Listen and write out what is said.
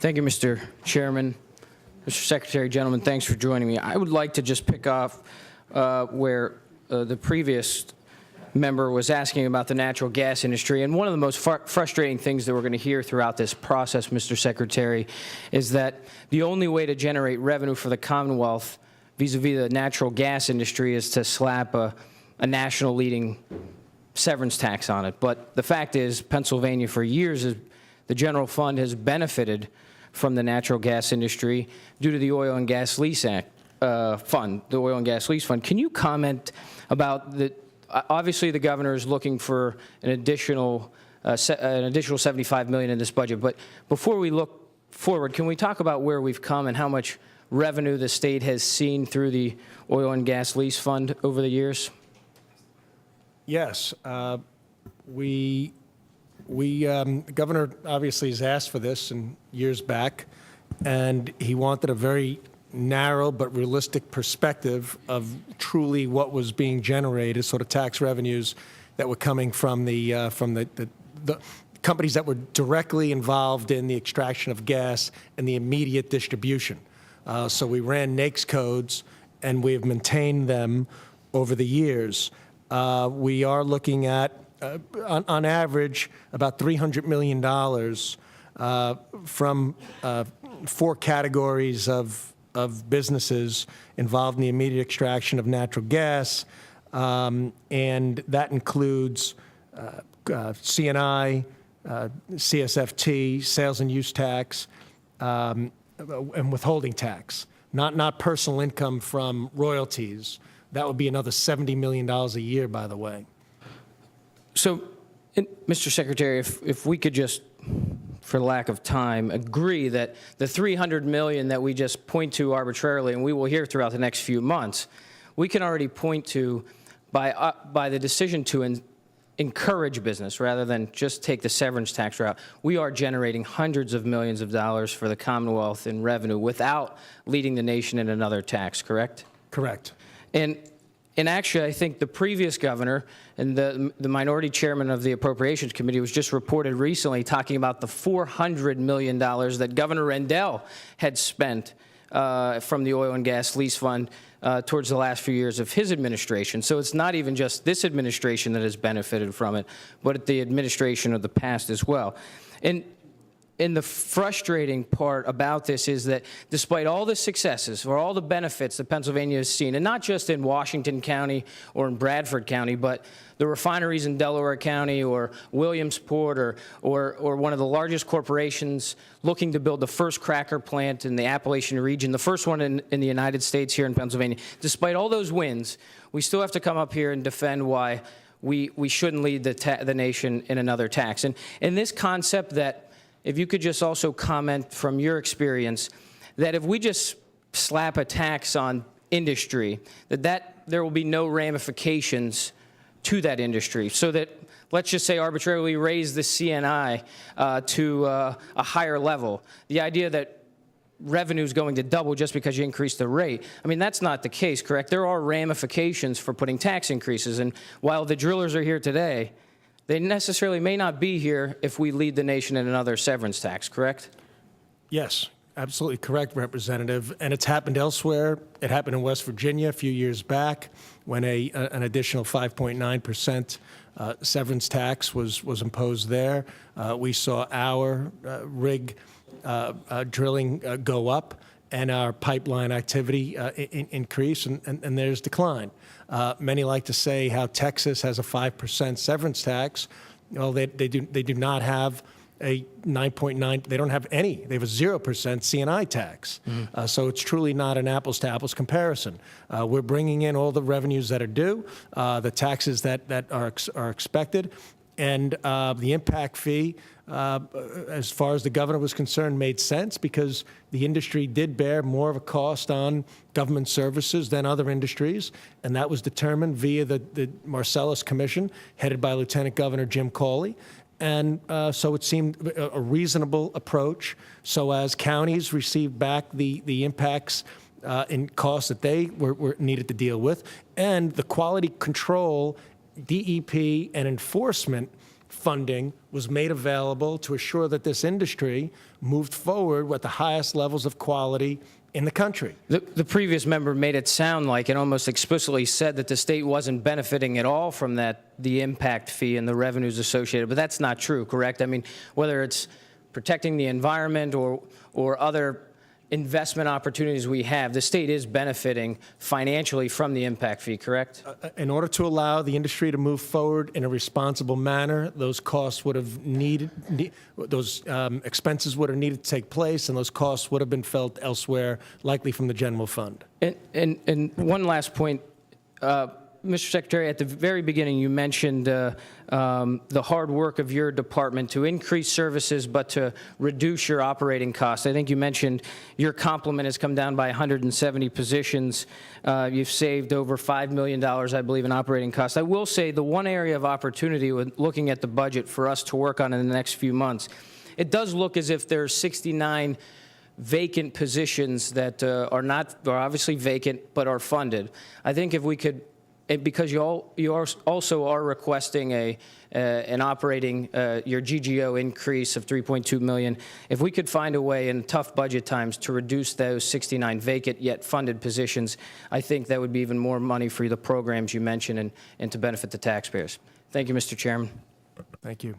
Thank you, Mr. Chairman. Mr. Secretary, gentlemen, thanks for joining me. I would like to just pick off where the previous member was asking about the natural gas industry. And one of the most frustrating things that we're going to hear throughout this process, Mr. Secretary, is that the only way to generate revenue for the Commonwealth vis-a-vis the natural gas industry is to slap a national leading severance tax on it. But the fact is, Pennsylvania for years, the general fund has benefited from the natural gas industry due to the Oil and Gas Lease Act fund, the Oil and Gas Lease Fund. Can you comment about the, obviously the governor is looking for an additional $75 million in this budget, but before we look forward, can we talk about where we've come and how much revenue the state has seen through the Oil and Gas Lease Fund over the years? Yes, the governor obviously has asked for this in years back, and he wanted a very narrow but realistic perspective of truly what was being generated, sort of tax revenues that were coming from the companies that were directly involved in the extraction of gas and the immediate distribution. So we ran NAICS codes, and we have maintained them over the years. We are looking at, on average, about $300 million from 4 categories of businesses involved in the immediate extraction of natural gas, and that includes C&I, CSFT, sales and use tax, and withholding tax, not personal income from royalties. That would be another $70 million a year, by the way. So, Mr. Secretary, if we could just, for lack of time, agree that the $300 million that we just point to arbitrarily, and we will hear throughout the next few months, we can already point to by the decision to encourage business rather than just take the severance tax route. We are generating hundreds of millions of dollars for the Commonwealth in revenue without leading the nation in another tax, correct? Correct. And actually, I think the previous governor and the minority chairman of the Appropriations Committee was just reported recently talking about the $400 million that Governor Rendell had spent from the Oil and Gas Lease Fund towards the last few years of his administration. So it's not even just this administration that has benefited from it, but the administration of the past as well. And the frustrating part about this is that despite all the successes or all the benefits that Pennsylvania has seen, and not just in Washington County or in Bradford County, but the refineries in Delaware County or Williamsport or one of the largest corporations looking to build the first cracker plant in the Appalachian region, the first one in the United States here in Pennsylvania, despite all those wins, we still have to come up here and defend why we shouldn't lead the nation in another tax. And this concept that, if you could just also comment from your experience, that if we just slap a tax on industry, that there will be no ramifications to that industry. So that, let's just say arbitrarily raise the C&I to a higher level. The idea that revenue is going to double just because you increase the rate, I mean, that's not the case, correct? There are ramifications for putting tax increases. And while the drillers are here today, they necessarily may not be here if we lead the nation in another severance tax, correct? Yes, absolutely correct, Representative. And it's happened elsewhere. It happened in West Virginia a few years back when an additional 5.9% severance tax was imposed there. We saw our rig drilling go up and our pipeline activity increase, and there's decline. Many like to say how Texas has a 5% severance tax. Well, they do not have a 9.9. They don't have any. They have a 0% C&I tax. So it's truly not an apples-to-apples comparison. We're bringing in all the revenues that are due, the taxes that are expected, and the impact fee, as far as the governor was concerned, made sense because the industry did bear more of a cost on government services than other industries, and that was determined via the Marcellus Commission, headed by Lieutenant Governor Jim Cawley. And so it seemed a reasonable approach, so as counties received back the impacts in costs that they were needed to deal with, and the quality control, DEP, and enforcement funding was made available to assure that this industry moved forward with the highest levels of quality in the country. The previous member made it sound like and almost explicitly said that the state wasn't benefiting at all from the impact fee and the revenues associated, but that's not true, correct? I mean, whether it's protecting the environment or other investment opportunities we have, the state is benefiting financially from the impact fee, correct? In order to allow the industry to move forward in a responsible manner, those costs would have those expenses would have needed to take place, and those costs would have been felt elsewhere, likely from the general fund. And one last point, Mr. Secretary, at the very beginning, you mentioned the hard work of your department to increase services but to reduce your operating costs. I think you mentioned your complement has come down by 170 positions. You've saved over $5 million, I believe, in operating costs. I will say the one area of opportunity with looking at the budget for us to work on in the next few months, it does look as if there's 69 vacant positions that are obviously vacant but are funded. I think if we could, because you also are requesting an operating your GGO increase of $3.2 million. If we could find a way in tough budget times to reduce those 69 vacant yet funded positions, I think that would be even more money for the programs you mentioned and to benefit the taxpayers. Thank you, Mr. Chairman. Thank you.